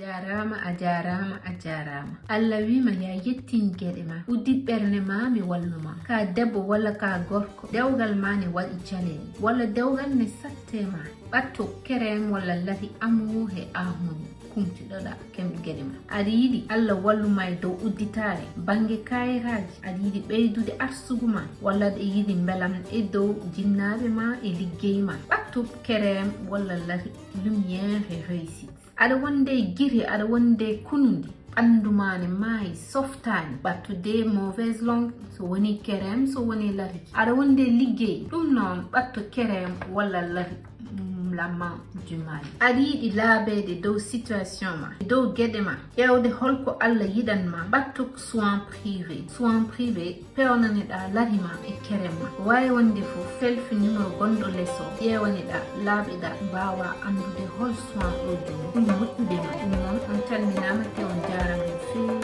ajarama Allah wima ya yettin gueɗe ma uddit ɓernde ma mi walluma ka debbo walla ka gorko dewgal ma ne waɗi caleni walla dewgal ne sattema ɓatto kerem walla lati amour he ahuni kumtiɗoɗa kemɗe gueɗe ma aɗa yiɗi Allah walluma e dow udditare banggue kayitaji aɗa yiɗi ɓeydude arsugu ma walla aɗa yiɗi belam e dow jinnaɓe ma e liggey ma ɓatto kerem walla lati lumiére et réussite aɗa wonde guiri aɗa wonde kunundi ɓandumane maayi softani ɓattude mauvaise langue so woni kerem so woni lati aɗa wonde liggey ɗum noon ɓatto kerem walla lati la main du mal aɗa yiɗi laabede dow situation ma dow gueɗe ma ƴewde holko Allah yiɗanma ɓatto soin privé pewnaneɗa larima e kerem ma wawi wonde fof selfi numéro gonɗo lesso ƴewaneɗa laaɓeɗa mbawa andude hol soin ɗo joni ɓuri moƴƴudema ɗum noon on calminama te on jarama hen fewi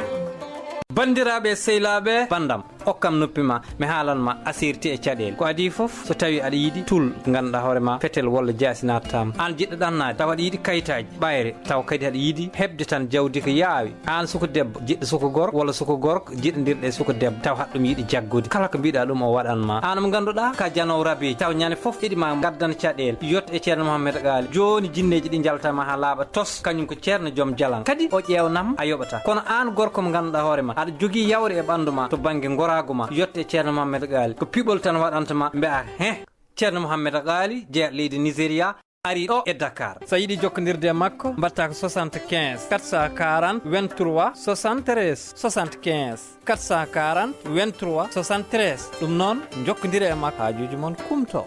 bandiraɓe sehlaɓe bandam hokkam noppima mi haalanma asirti e caɗele ko adi foof so tawi aɗa yiiɗi tul ganduɗa hoorema fetel walla jaasi nattama an jiɗɗo ɗannade taw aɗa yiiɗi kayitaji ɓayre taw kadi aɗa yiiɗi hebde tan jawdi ko yaawi an suko debbo jiɗɗo suko gorko walla suko gorko jiɗodirɗe suko debbo taw haɗɗum yiiɗi jaggude kala ko mbiɗa ɗum o waɗanma an mo ganduɗa ka janowo rabeji taw ñande foof iɗima gaddan caɗele yotto e ceerno Mouhamed Gali joni jinneji ɗi jaltama ha laaɓa tos kañum ko ceerno joom jalan kadi o ƴewnam a yoɓata kono an gorko mo ganduɗa hoorema aɗa jogui yawre e ɓandu ma to banggue gorago ma yotte ceerno Mouhamed Gali ko piɓol tan waɗantama mbiya ceerno Mouhamed Gali jeeya leydi Nigéria ari ɗo e Dakar sa yiiɗi jokkodirde makko mbatta ko 75 440 23 73 75 440 23 73 ɗum noon jokkodire e makko hajuji moon kumto.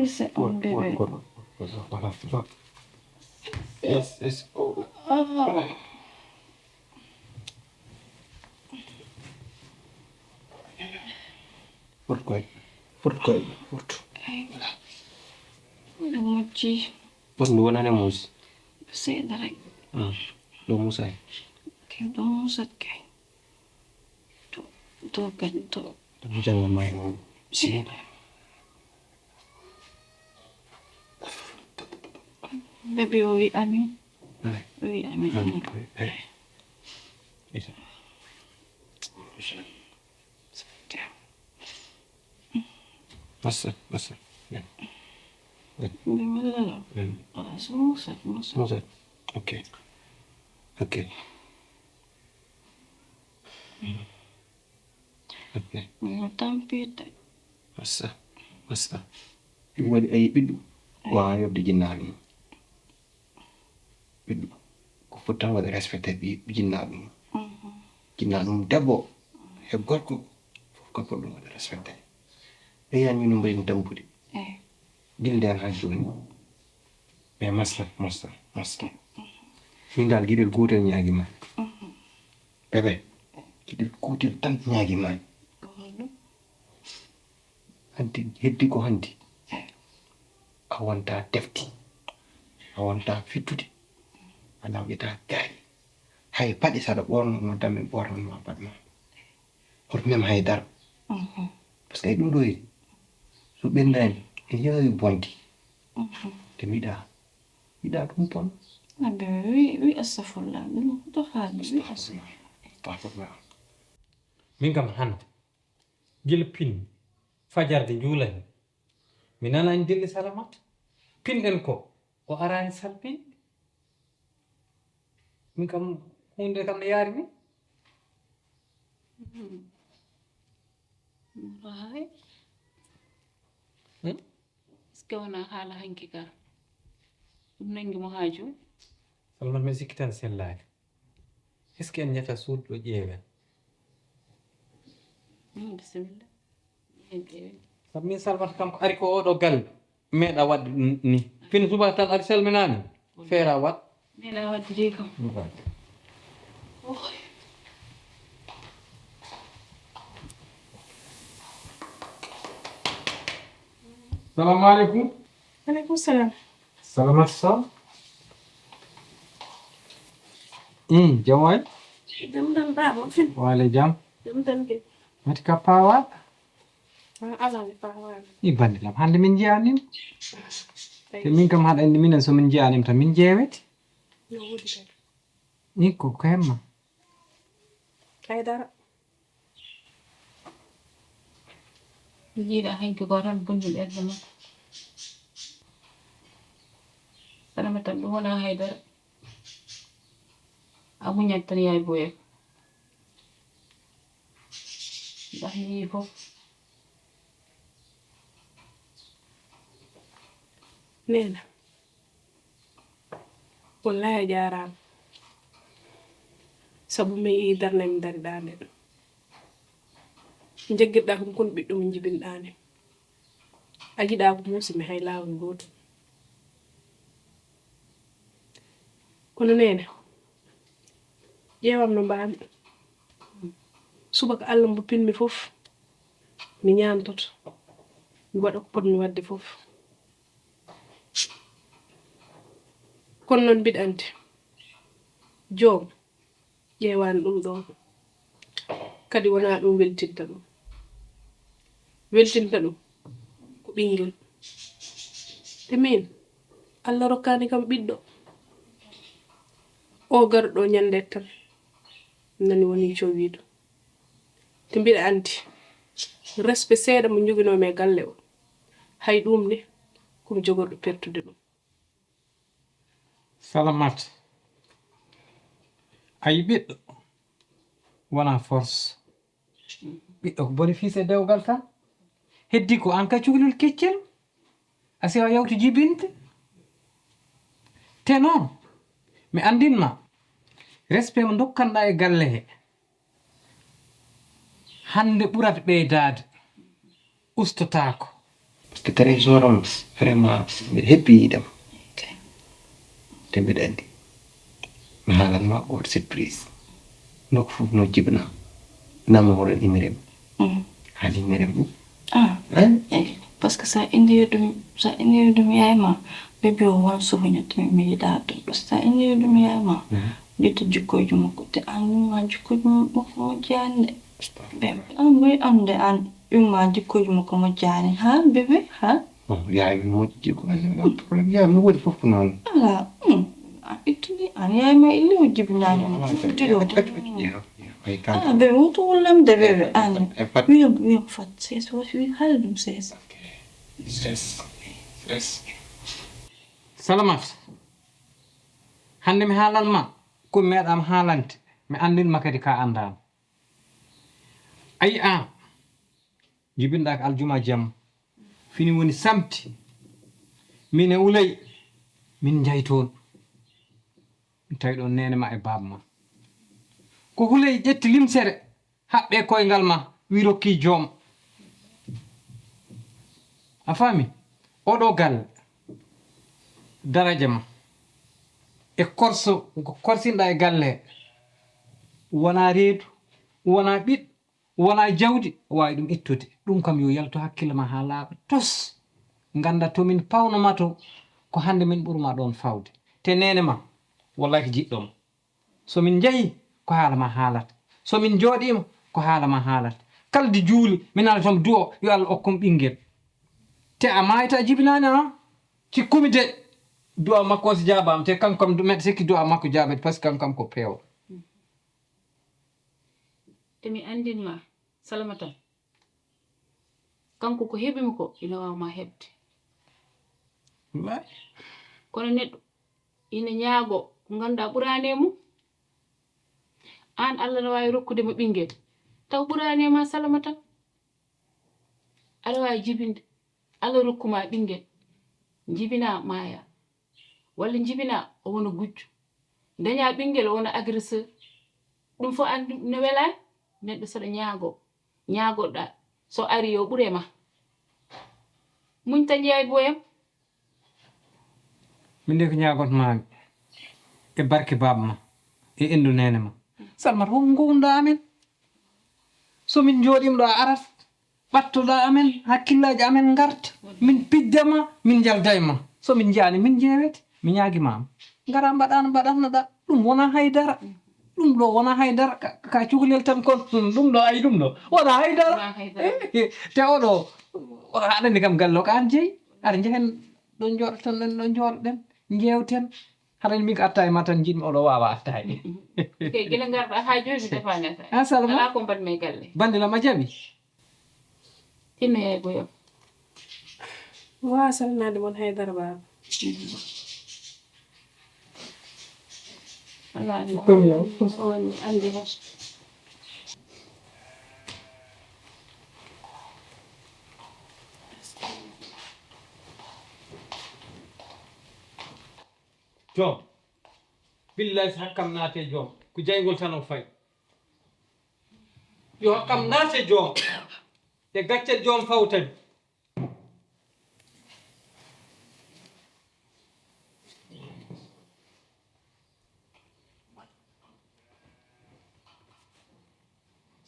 Você un bébé. Yes. Oh. Pourquoi? Muji. Pos nduwana ne mus. Saya darek. Do musai. Kau do musat kay. Do ganto. Jangan main sini. Baby, oui, ami. Oui, ami. Masa. Musat. Okay. Okay. Tampita. Masa. Wadi ay bidu. Wa yob di jinnabi. Bidu. Ko fotan wada respecté bi jinnabi. Jinnanum debbo e gorko fof ko dum wada respecté. E yan mi no mbay tampude. Gilden ha joni. Mais masta. Min dal gidel gotel nyaagi ma. Bébé. Gidel gotel tan nyaagi ma. Anti heddi ko handi. A wonta defti. A wonta fittude. Ana wita gaari. Hay paɗi saɗa ɓorno no dami ɓorno ma paɗma. Hoto mem haydara. Par ce que ɗum ɗo e so ɓendani e yawi bonde. Te miɗa ɗum bon. Oui, astafurlah. Do hali, oui, astafurlah. min kam hande gila pin fajarde juulani mi nanani dilli salamata pinɗen ko o arani salpinde min kam hunde kam ne yaari min Hay. Est-ce wona haala hanki ka ɗum nangi mo haaju salmat mi sikki tan sellani est ce que en ñetta suudu ɗo ƴeewen bisimilla en ƴeewen sabu min salmata kam ko ari ko oɗo galle meeɗa wadde ɗum ni fin subaka tan ari salminani feera wat meeɗa wadde de kam salamu aleykum Alaikum salam. salamat sa jam waay Jam dan baba fin. waale jam Jam dan ke. mati ka paawat Ala mi pawan. i bandilam hande min jeyanima te min kam haɗa andi minen somin jeyanima tan min jeewete No wudi kay. ni ko hemma Kay dara. jiiɗa hanki ko tan bonjum ɓerde makko sanama tan ɗum wona haydara a muñat tan yaay boye ndax yii fof Nena. Wallahi jaram. Sabu mi darna mi dari dande. Jeggirɗa ko kon ɓiɗɗo mo jibinɗani. A jiɗa ko musi mi hay lawol goto. Kono nene. Ƴewam no mbami. Subaka Allah mo pinmi fof. Mi ñantoto. Mi waɗa ko potmi wadde fof. Kono non mbiɗante. Joom. Ƴewani ɗum ɗon. Kadi wona ɗum weltinta ɗum. Weltinta ɗum ko ɓingel. Te min Allah rokkani kam ɓiɗɗo. O garɗo ñande tan. Nani woni cowiɗo. Te mbiɗa anti. Respect seeɗa mo joginomi e galle o. Hay ɗum ne komi jogorɗo pertude ɗum. salamat ayi ɓiɗɗo wona force ɓiɗɗo ko bénéfice e dewgal tan heddi ko an ka cuhlol keccel a siwa yawti jibinte te noon mi andinma respect mo dokkanɗa e galle he hande ɓurat ɓeydade ustotako Parce que trésor am vraiment mbiɗa hebbi yiɗam te mbiɗa andi mi haalanma oɗo surprise nokku fof no jibna nama hoɗon imirem haali imirem ɗum parce que sa indiri ɗum yayma bébé o won suhuñata mi yiɗa ɗum par ce que sa indiri ɗum yayma ƴetta jikkoji makko te an yumma jikkoji makko mojjani de an boy ande an yumma jikkoji makko mojjani ha bébé ha yaay mi moƴƴi jikko probléme yaay mi woodi fof ko noon ala ittuni an yayma illi o jibinani bébé woto wollamde bébé an wiyo fat sees wati wi haala ɗum sees salamat hande mi haalanma ko meeɗam haalante mi andinma kadi ka andama ayi an jibinɗa ko aljuma jamma fini woni samti min e Ulay min jayi toon mi tawi ɗon nene ma e baba ma ko Ulay ƴetti limsere haɓɓe koyngal ma wi rokki joom a faami oɗo galle daraja ma e korso ko korsinɗa e galle wona reedu wona ɓiɗɗo wona jawdi o wawi ɗum ittude ɗum kam yo yalto hakkille ma ha laaɓa tos ganda tomin pawnoma to ko hande min ɓurma ɗon fawde te nene ma wallahi ko jiɗɗoma somin jeeyi ko haala ma haalata somin jooɗima ko haala ma haalata kalde juuli min ala tomo du'o yo Allah okkum ɓinguel te a mayta jibinani a cikkumi de du'a makko o so jaabama te kanko kam meɗa sikki du'a makko jaabede par ce que kanko kam ko peewo emi andinma salamata kanko ko heɓimi ko ina wawma heɓde kono neɗɗo ina ñaago ko ganduɗa ɓurani e mum an Allah ne wawi rokkude mo ɓinguel taw ɓurani e ma salamata aɗa wawi jibinde Allah rokkuma ɓinguel jibina maya walla jibina o wona gujjo daña ɓinguel o wona agresseur ɗum fof andi ne welani neɗɗo saɗa ñaagoɗa so ari yo ɓuurema muñ tan yaay boyam min de ko ñagotmami e barke baba ma e endu nene ma Salma ko gowda amen somin jooɗima ɗo a arat ɓattoɗa amen hakkillaji amen garta min piddema min jalda e ma somin jaani min jeewete mi ñaguimama gara mbaɗannoɗa ɗum wona haydara ɗum ɗo wona haydara ka cukalel tan kon ɗum ɗo ayi ɗum ɗo wona haydara te oɗo aɗa andi kam galle o ko an jeeyi aɗa jehen ɗo jooɗoton ɗen ɗo jooɗoɗen jewten haɗani min ko atta e ma tan jiɗmi oɗo wawa attade kay gila garɗa ha joni mi defani attaque a Salma ala ko mbaɗmi e galle bandilama jaaɓi tinno yaay boyam wa salnade mon haydara baba Allah andi on andi hen joom billahi so hakkam naate joom ko jaygol tan o fayi yo hakkam naate joom e gaccel joom fawtani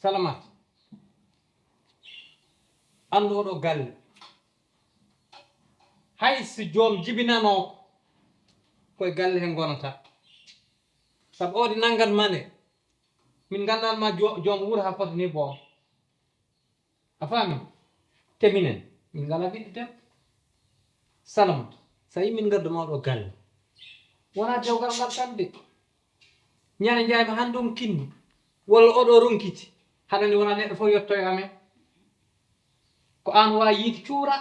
salamat andu oɗo galle hay so joom jibinano koye galle he gonata sabu oɗe nanggat mane min gandanma joom wuuro ha fota ni boom a faami te minen min ngala ɓiɗɗo debbo Salama so yi min gadduma oɗo galle wona dewgal ngal tan de ñande jaymi hande on kindi walla oɗo ronkiti haɗani wona neɗɗo fof yetto e amen ko an wawi yiide cuura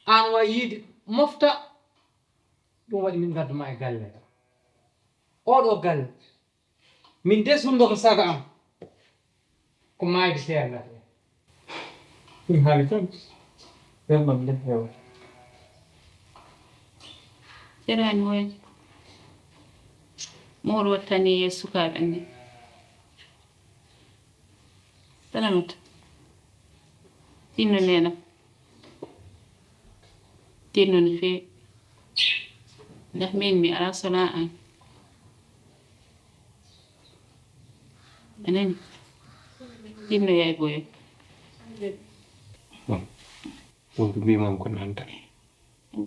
an wawi yiide mofta ɗum waɗi min gadduma e galle oɗo galle min desundo ko saga am ko mayde seerlata ɗum haali tan welmam nde heewa serani woyde mawɗo wattani e sukaɓe en ni salamata tinno nenam tinno no feewi ndax min mi ala sona an anani tinno yaay boyo wonko mbimam ko nanta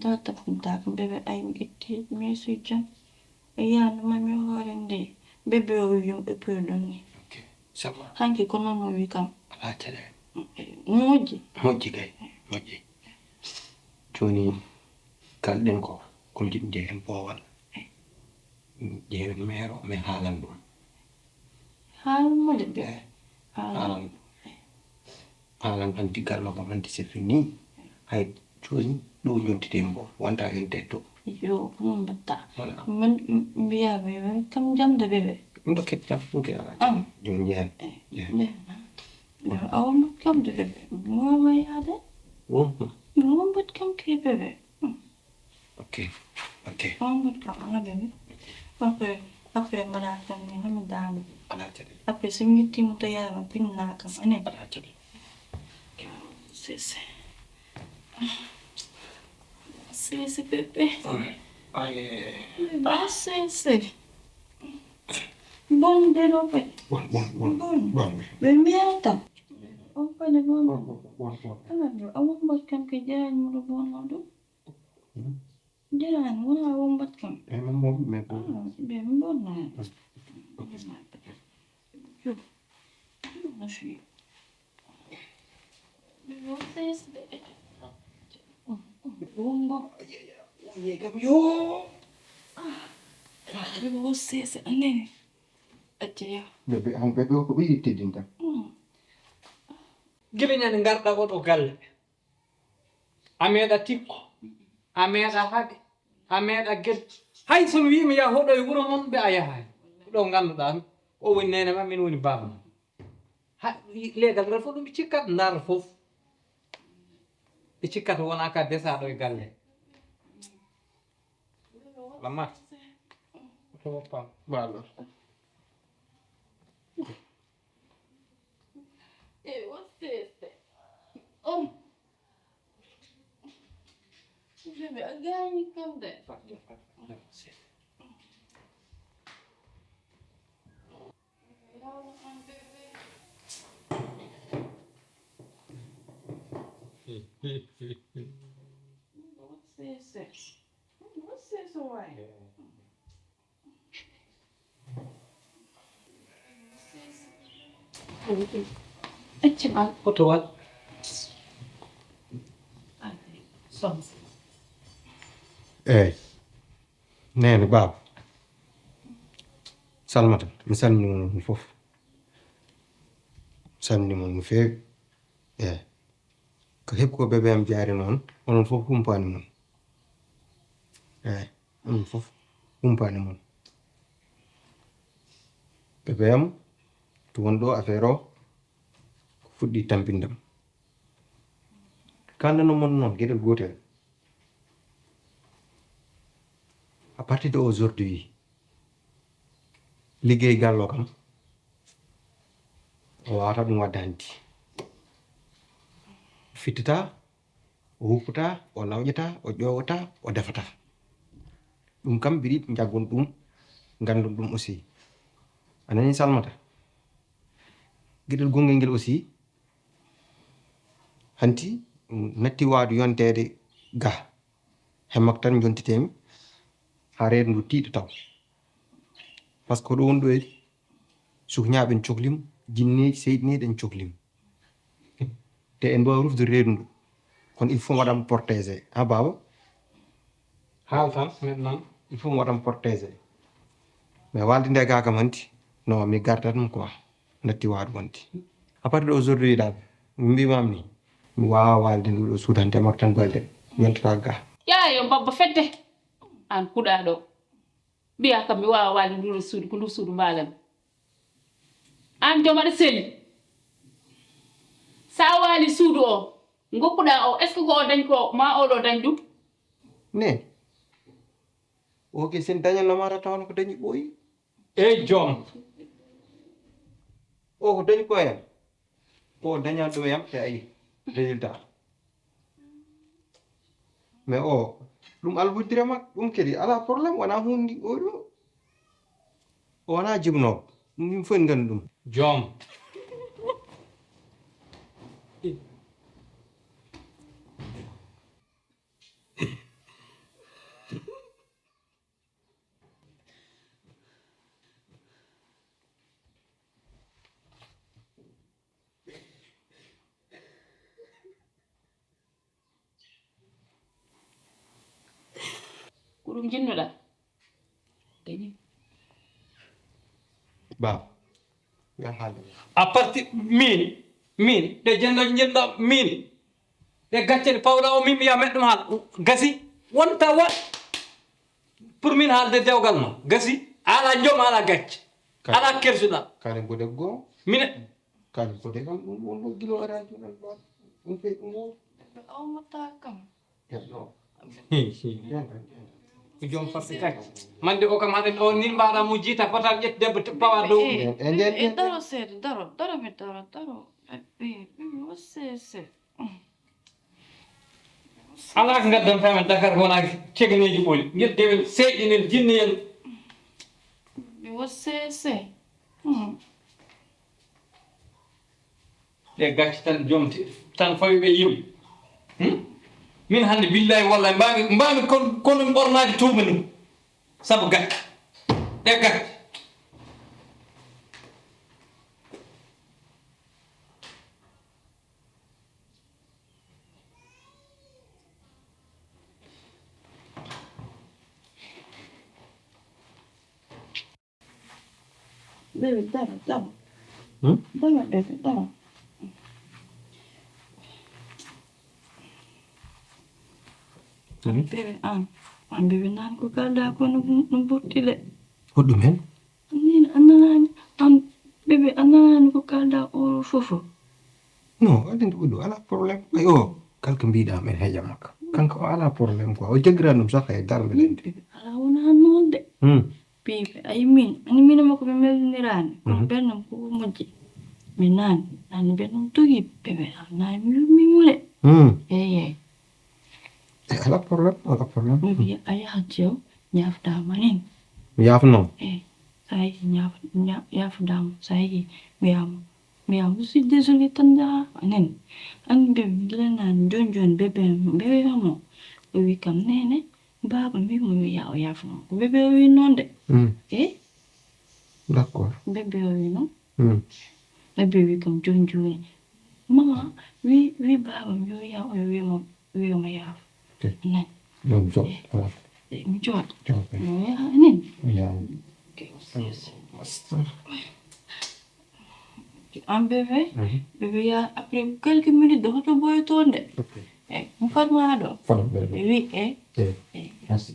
Data punta ko bebe ay itti mi sujja yani mami hore nde bebe o yum e perdoni sama hanki ko non wi kam ala tele moji kay moƴƴi joni kalɗen ko jiɗde hen boowal ƴeewen meero min haalan ɗum halmude be haalan tan diggallo kam hanti c'est fini hay joni ɗo jontide mbo wonta hen tetto yo ɗum batta man mbiyaɓe kam jamde bebe ɗum ɗo ketti jam ɗum ke ala joni jehen awma kam de bebe moma yaade mombot kam ke bebe ok mombot kam ala bebe après mbaɗa kam ni hami daami ala tele après so mi yettimo to yaama pinna kam anen ala tele Sese bébé. Bah sese. Bon développé. Bon. Mais merde. On peut le bon. Alors, on va comme que déjà nous le bon non. Déjà nous on va comme. Mais bon. Bien bon non. Yo. Je suis. Bon sese bébé. Bomba. Yo. Bebe wo sese anene. Ajeya. Bebe ko ɓe yittidin tan gila ñande garɗa oɗo galle a meeɗa tikko a meeɗa haɗe a meeɗa guel hay somi wimi ya hoɗo e wuuro mon ɓe a yahay ɗo ganduɗa o woni nene ma min woni baba ma ha leegal ngal fof ɗum ɓe cikkat ndar fof ɓe cikkata wona ka desaɗo e galle lamma to woppam Voilà. What's this? Baby, again you come there. What's this? What's this away? Oto wat nene baba salmata mi salminima mon fof salminima no feewi ko heɓi ko bébé am jaari noon onon fof humpani mon onon fof humpani mon bébé am to wonɗo affaire o ko fuɗɗi tampindam kandano mon noon gueɗel gotel à partir de aujourd'hui liggéey gallo kam o wawata ɗum wadde hanti o fittata o huppata o lawƴata o ƴowata o defata ɗum kam mbiɗi jaggon ɗum gandon ɗum aussi anani salmata gueɗel gongel ngel aussi hanti natti wawde yontede ga hemmak tan jontitemi ha reedu ndu tiiɗo taw par ce que ɗo woni ɗo edi sukñaɓe en cohlima jinneji seyɗineɗi en cohlima te en mbawi rufde reedu ndu kono il faut waɗam protégé ha baba haal tan maintenant il faut waɗam protégé mais walde nde ga kam hanti non mi gardat ɗum quoi natti wawde wonde à partir de aujourd'hui dal mi mbimam ni mi wawa walde nduɗo suudu hante mak tan balde yontata ga yo babba fedde an kuɗa ɗo mbiya kam mi wawa walde nduɗo suudu ko ndu suudu mbalami an joom aɗa selli sa wali suudu o goppuɗa o est ce que ko o dañ ko ma oɗo dañ ɗum ne oke sen dañalnomata tawno ko dañi ɓooyi eyyi joom o ko dañi ko hen ko dañal ɗum yam te ayi résultat mais o ɗum albuddire mak ɗum kadi ala probléme wona hunde oɗo o wona jibnowo ɗum yimɓe fof en gandi ɗum joom ko ɗum jinnoɗa dañi baba ya haalde à partir min ɗe jennoje jenɗa min ɗe gacce ɗe pawɗa o min mi ya meɗɗum haala gasi wonta wat pour min haalde dewgal ma gasi ala joom ala gacce ala kersuɗa kalen bodek goo mine kalen bodek kam ɗum won ɗo guilo araji ɗan ba ɗum fe ɗum o Almata kam. no ko joom farti kacce mande o kam haɗen o ni mbaɗa mo jiita fotal ƴette debbo pawa dow Daro seeɗa daro mi daro wasse ala ko gaddan famen Dakar ko wona ceganeji ɓooli gueddewel seyɗinel jinniyel mi wasse ɗe gacce tan joom tan fawi ɓe yimɓe min hande billahi wallahi mbami kono mi ɓornade tuuba ni saabu gacce ɗe gacce Baby, daro. Baby, daro. bébé an bébé nan ko kalda ko no burti de hoɗɗum hen nin ananani an bébé ananani ko kalda o fofo non aɗa ɓuɗɗo ala probléme ay o kalko mbiɗa men heeƴa makka kanko o ala probléme quoi o jaggiran ɗum sakka e darde leydi bébé ala wona non de bébé ay min ani minama ko ɓe meldinirani ko bernam ko moƴƴi mi nani bernam togi bébé nani mi yummimo de eyey ala probléme bébé a yahat jew ñafdama nin mi yafno sa yeehi yafdama sa yeehi wiyama je suis désolé tan jaha nen an bébé gila nani joni bébé mo o wi kam nene baba mbimo wiya o yafno ko bébé o wi noon de d'accord bébé o wi noon bébé wi kam joni mama wi baba mi wiya o wiyamo yaaf nan non so voilà mi jooɗo mi yaha enen an bébé ya après quelques minutes de hoto boy toon de mo fatma ɗo wi merci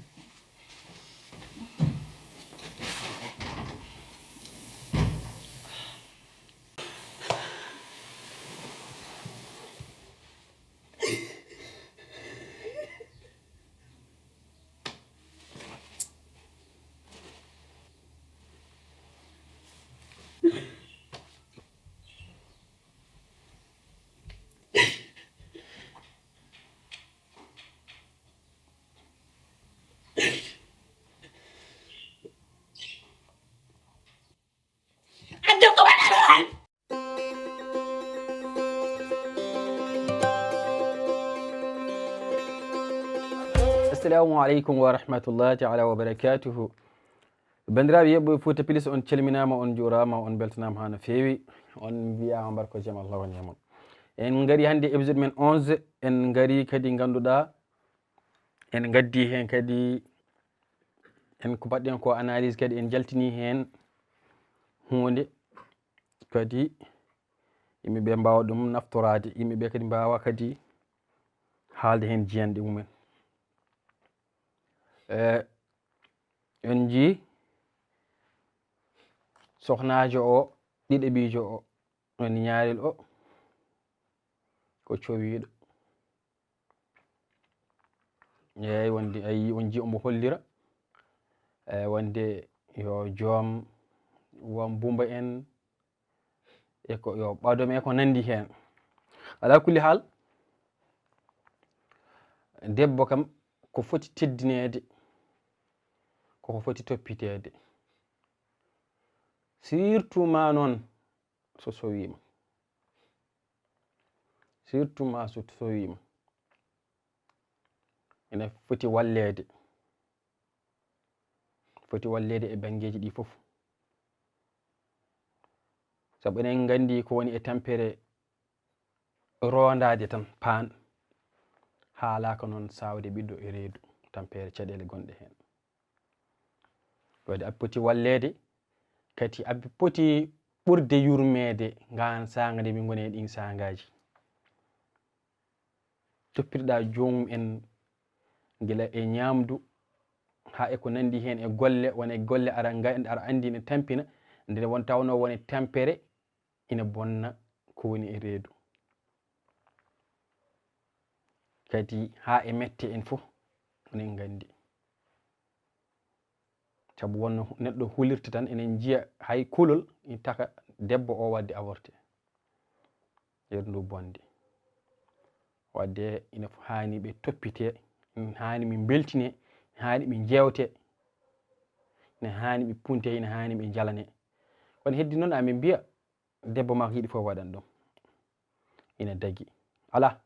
assalamu aleykum wa rahmatullahi taala wa barakatuhu bandiraɓe yeɓɓo Fouta Plus on calminama on jurama on beltanama ha no fewi on mbiyama barko jaam Allah woni e moon en gari hannde épisode men 11 en gari kadi ganduɗa en gaddi hen kadi en ko mbaɗɗen ko analyse kadi en jaltini hen hunde kadi yimɓeɓe mbawa ɗum naftorade yimɓeɓe kadi mbawa kadi haalde hen jiyanɗe mumen en jii sohnajo o ɗiɗaɓijo o on ñaarel o ko cowiɗo eyyi wonde ayi on jii omo hollira wonde yo joom won bumba en e ko yo ɓadom e ko nandi hen ala kulli haal debbo kam ko foti teddinede koko foti toppitede surtout ma noon so sowima surtout ma so sowima ene foti wallede e bangeji ɗi foof saabu enen gandi ko woni e tampere rondade tan paan haalaka noon sawde ɓiɗɗo e reedu tampere caɗele gonɗe hen wadde aɓe poti wallede kadi aɓe poti ɓurde yurmede ngan sanga nde min goni e ɗin sangaji toppitoɗa joomum en gila e ñamdu ha e ko nandi hen e golle wona e golle ara andi ne tampina nde won tawno woni tampere ina bonna ko woni e reedu kadi ha e mette en fof onen gandi saabu wonno neɗɗo hulirta tan enen jiiya hay kulol ina taka debbo o wadde avorté yeru ndu bonde wadde ina hani ɓe toppite ina hani min beltine ina hani ɓe jewte ina hani ɓe punte ina hani ɓe jalane kono heddi noon amin mbiya debbo ma ko yiɗi fof waɗan ɗum ina dagi ala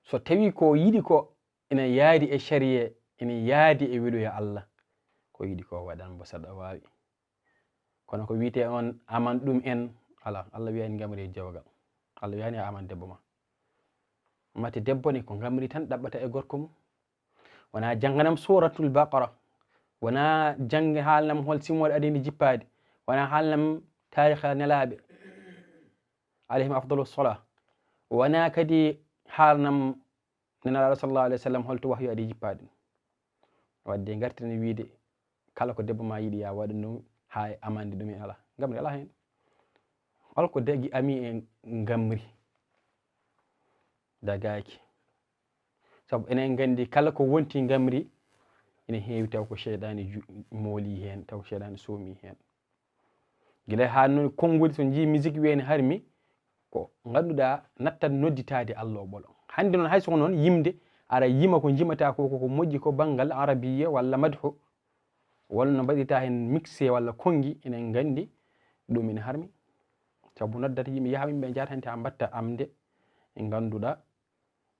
so tawi ko yiɗi ko ina yaadi e sharia ina yaadi e weɗoya Allah ko yiɗi ko waɗan bo saɗa wawi kono ko wiite on aman ɗum en ala Allah wiyani gamre jawgal Allah wiyani a aman debbo ma mate debbo ne ko gamri tan ɗaɓɓata e gorko mum wona janganam suratul baqara wona jange haalnam hol simore adini jippade wona haalnam tarikha nelaɓe alayhim afdalu sola wona kadi haalnam nena sallallahu alaihi wasallam holto wahyu adi jippaɗi wadde gartani wiide kala ko debbo ma yiɗi ya waɗa ɗum ha amande ɗum ala gamri ala hen holko dagi ami en gamri dagaki sabu enen gandi kala ko wonti gamri ina heewi taw ko sheyɗani mooli hen taw sheyɗani soomi hen gila ha non konngol so jii musique wiyene harmi ko ganduɗa nattat nodditade Allah o ɓolo hande noon hay soko noon yimde ara yima ko jimata ko moƴƴi ko banggal arabiyya walla madhu walla no mbaɗirta hen mixé walla kongi enen gandi ɗum ina harmi sabu noddata yimɓe yaha yimɓe jatante ha mbatta amde e ganduɗa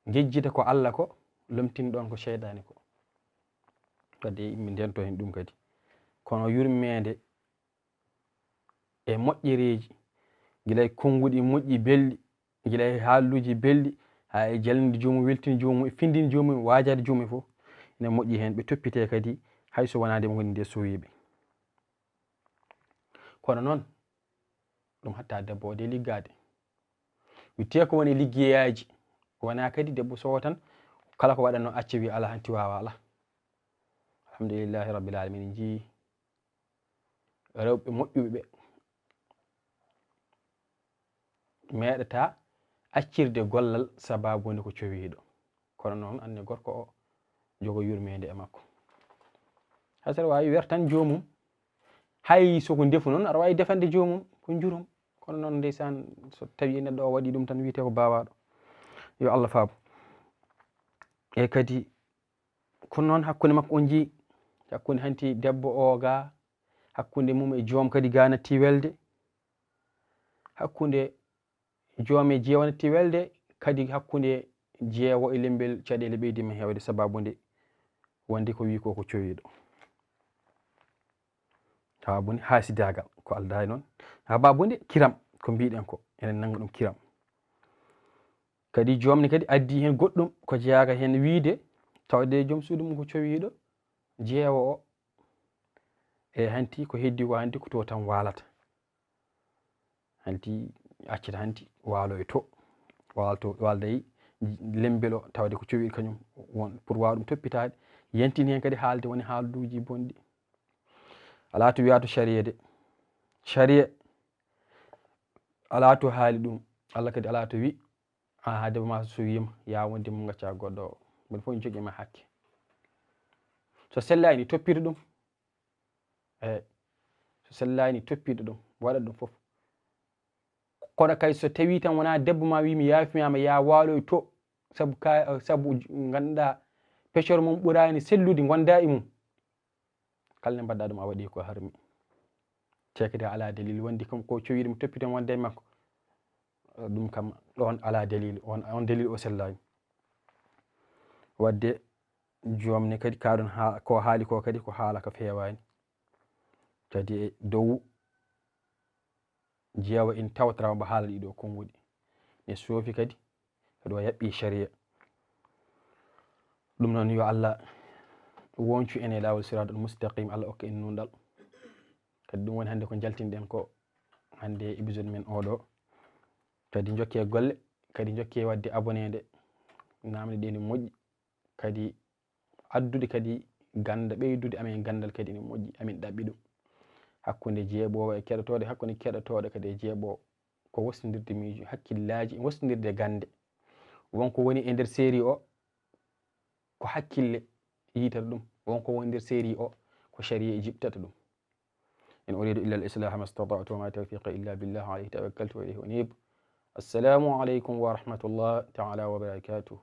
jejjita ko Allah ko lomtin ɗon ko sheyɗani ko wadde yimɓe ndento hen ɗum kadi kono yurmede e moƴƴereji guilay konguɗi moƴƴi belɗi guilay haaluji belɗi ha e jalnide jomum weltini jomum e findini jomum wajade jomum fof ene moƴƴi hen ɓe toppite kadi hayso wona nde goni nde sowiɓe kono noon ɗum hatta debbo de liggade witte ko woni liggeyaji wona kadi debbo sowo tan kala ko waɗanno acca wi ala hanti wawa ala alhamdulillahi rabbil alamin jii rewɓe moƴƴuɓe ɓe meɗata accirde gollal sababu woni ko cowiɗo kono noon anne gorko o jogo yurmede e makko hasaɗa wawi wertan jomum hay soko defu noon aɗa wawi defande jomum ko jurum kono noon ndeysan so tawi neɗɗo o waɗi ɗum tan wiyete ko bawaɗo yo Allah faabo e kadi kono noon hakkude makko on jii hakkude hanti debbo o ga hakkude mum e joom kadi ga natti welde hakkude joom e jeewa natti welde kadi hakkude jeewo e lembel caɗele ɓeydima hewde sababu nde wonde ko wi ko cowiɗo haabunde haasidagal ko aldani noon haababunde kiram ko mbiɗen ko enen nanga ɗum kiram kadi jomni kadi addi hen goɗɗum ko jeyaga hen wiide tawde joom suudu mum ko cowiɗo jeewo o e hanti ko heddi ko hanti ko to tan walata hanti accita hanti walo e to walday lembel o tawde ko cowiɗo kañum won pour wawa ɗum toppitade yentini hen kadi haalde woni haalduji bonɗi ala to wiya to sharia de sharia ala to haali ɗum Allah kadi ala to wi ha debbo ma so wima ya wonde mum gacca goɗɗo o mbiɗa fof jogui ma hakke so sellani toppita ɗum eyyi so sellani toppita ɗum waɗa ɗum foof kono kay so tawi tan wona debbo ma wimi yafimama ya walo e to sabu ganduɗa peccor mum ɓurani sellude gonda e mum kala nde mbaɗɗa ɗum a waɗi ko harmi te kadi ala dalil wondi kam ko cowiɗum toppita wonde e makko ɗum kam ɗon ala dalil on dalil o sellani wadde jomne kadi kaɗon ko haali ko kadi ko haala ko fewani kadi e dow jeewa in tawtara mo haala ɗiɗo konguɗi ne soofi kadi o yaɓɓi sharia ɗum noon yo Allah woncu en e lawol siratal mustaqim Allah okka en nunɗal kadi ɗum woni hande ko jaltinɗen ko hande épisode men oɗo kadi jokke golle kadi jokke wadde abonné namde ɗe ne moƴƴi kadi addude kadi ganda ɓeydude amen gandal kadi ne moƴƴi amin ɗaɓɓi ɗum hakkude jeeɓowo e keɗotoɗo hakkude keɗotoɗo kadi e jeeɓowo ko wastodirde miijo hakkillaji wastodirde gande wonko woni e nder série o ko hakkille yitata ɗum wonko woni nder série o ko sharia jibtata ɗum in uridu illa al-islaha mastata'tu wa ma tawfiqi illa billah alayhi tawakkaltu wa ilayhi unib assalamu alaykum wa rahmatullahi ta'ala wa barakatuh